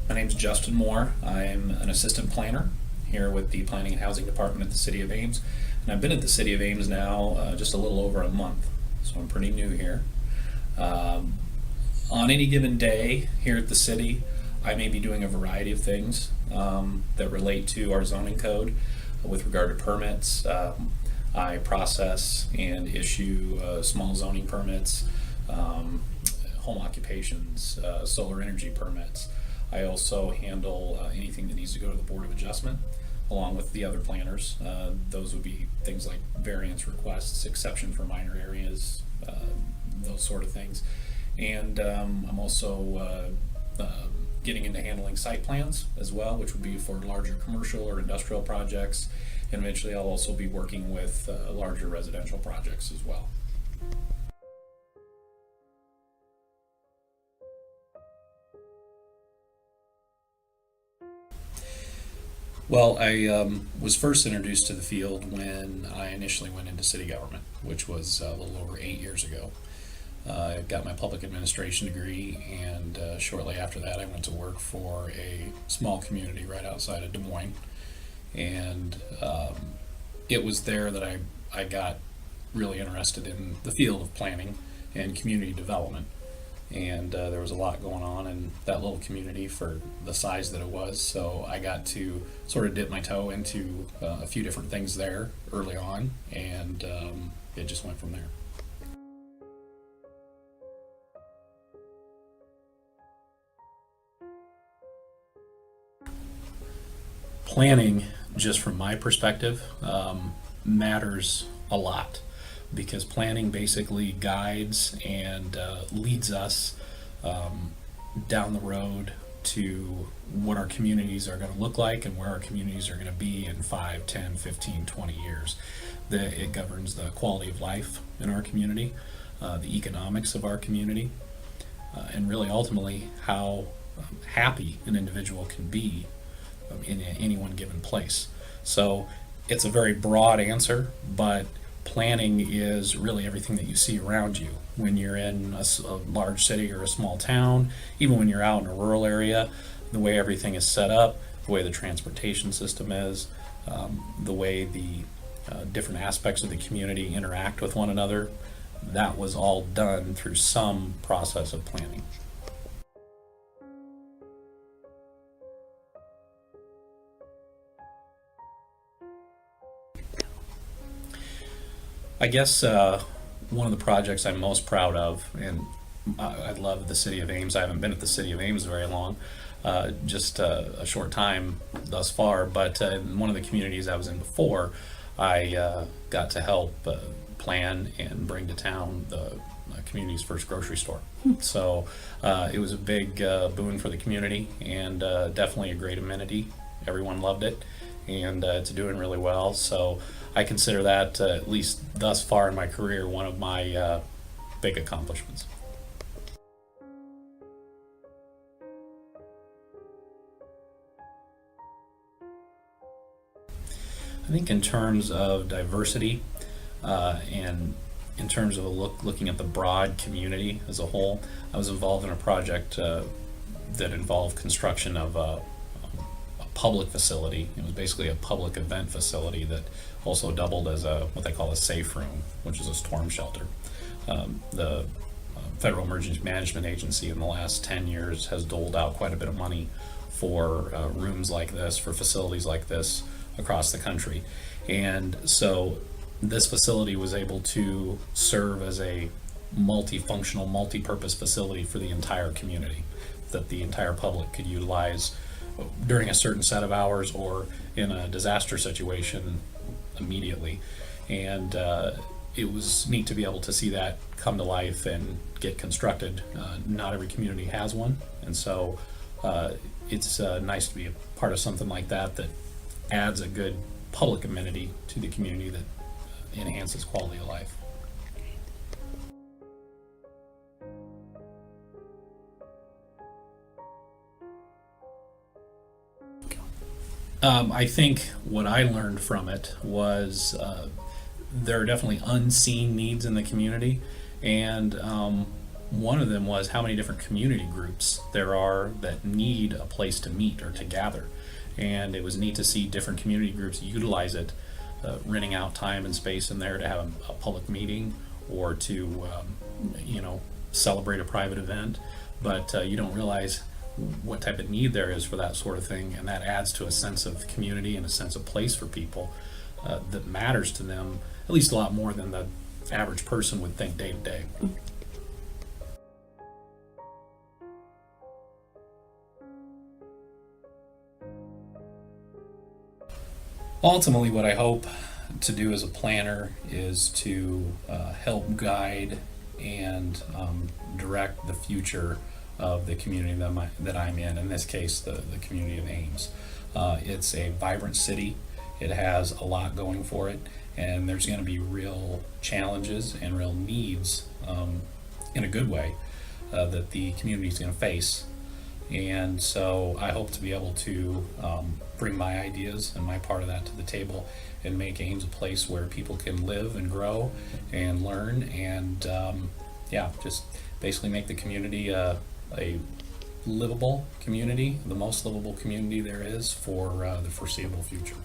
My name's Justin Moore. I'm an assistant planner here with the Planning and Housing Department at the City of Ames. And I've been at the City of Ames now just a little over a month, so I'm pretty new here. Um, on any given day here at the city, I may be doing a variety of things that relate to our zoning code with regard to permits. I process and issue small zoning permits, home occupations, solar energy permits. I also handle anything that needs to go to the Board of Adjustment along with the other planners. Those would be things like variance requests, exception for minor areas, those sort of things. And I'm also getting into handling site plans as well, which would be for larger commercial or industrial projects. And eventually I'll also be working with larger residential projects as well. Well, I was first introduced to the field when I initially went into city government, which was a little over 8 years ago. I got my public administration degree, and shortly after that, I went to work for a small community right outside of Des Moines. And it was there that I got really interested in the field of planning and community development. And there was a lot going on in that little community for the size that it was. So I got to sort of dip my toe into a few different things there early on, and it just went from there. Planning, just from my perspective, matters a lot because planning basically guides and leads us down the road to what our communities are going to look like and where our communities are going to be in 5, 10, 15, 20 years. It governs the quality of life in our community, the economics of our community, and really ultimately how happy an individual can be in any one given place. So it's a very broad answer, but planning is really everything that you see around you. When you're in a large city or a small town, even when you're out in a rural area, the way everything is set up, the way the transportation system is, the way the different aspects of the community interact with one another, that was all done through some process of planning. I guess one of the projects I'm most proud of, and I love the city of Ames. I haven't been at the city of Ames very long, just a short time thus far. But in one of the communities I was in before, I got to help plan and bring to town the community's first grocery store. So it was a big boon for the community, and definitely a great amenity. Everyone loved it, and it's doing really well. So I consider that, at least thus far in my career, one of my big accomplishments. I think in terms of diversity and in terms of looking at the broad community as a whole, I was involved in a project that involved construction of a public facility. It was basically a public event facility that also doubled as a what they call a safe room, which is a storm shelter. The Federal Emergency Management Agency in the last 10 years has doled out quite a bit of money for rooms like this, for facilities like this across the country. And so this facility was able to serve as a multifunctional, multi-purpose facility for the entire community that the entire public could utilize during a certain set of hours or in a disaster situation immediately. And it was neat to be able to see that come to life and get constructed. Not every community has one, and so it's nice to be a part of something like that that adds a good public amenity to the community that enhances quality of life. I think what I learned from it was there are definitely unseen needs in the community, and One of them was how many different community groups there are that need a place to meet or to gather. And it was neat to see different community groups utilize it, renting out time and space in there to have a public meeting or to, celebrate a private event. But you don't realize what type of need there is for that sort of thing, and that adds to a sense of community and a sense of place for people that matters to them at least a lot more than the average person would think day to day. Ultimately, what I hope to do as a planner is to help guide and direct the future of the community that I'm in this case, the community of Ames. It's a vibrant city. It has a lot going for it, and there's going to be real challenges and real needs in a good way that the community is going to face. And so I hope to be able to bring my ideas and my part of that to the table and make Ames a place where people can live and grow and learn and just basically make the community a livable community, the most livable community there is for the foreseeable future.